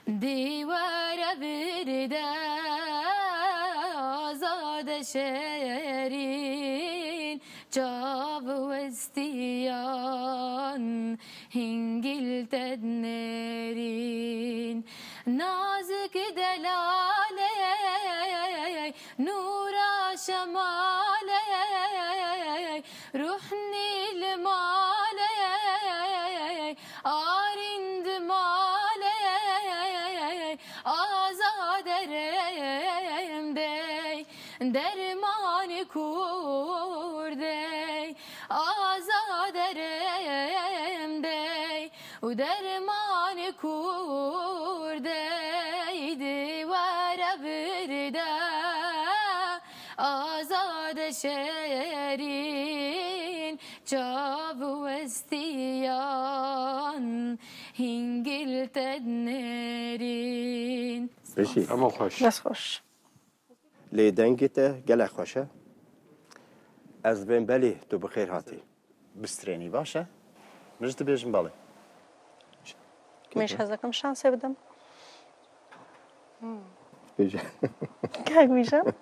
دیواره برده آزاد شهرین جاوستیان هنگل تدنرین نازک دلاله نورا شماله روح نیل ماله آریند ماله آزادرم دی درمان کرده آزادرم دی و درمان کرده دیواره برده آزاد شهرین جاوستیان هنگل تدنرین بشی اما خوش بس خوش لیدنگته گله خوشه از بین بلی تو بخیر هاتی بسترینی باشه مجد بیشم باله میش هزکم شانسه بدم بجی که میشم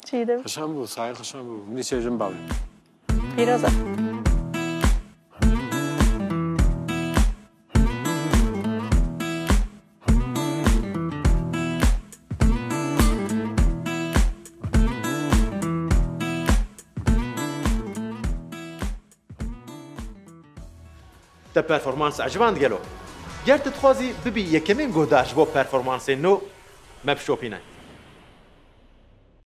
چی دم خشم بود سعی خشم بود منی چیزم باله پیرازه تا پرفورمانس عجبان گلو گرت تخوازی ببی یکمین گوداش بو پرفورمانس نو مبشوپینه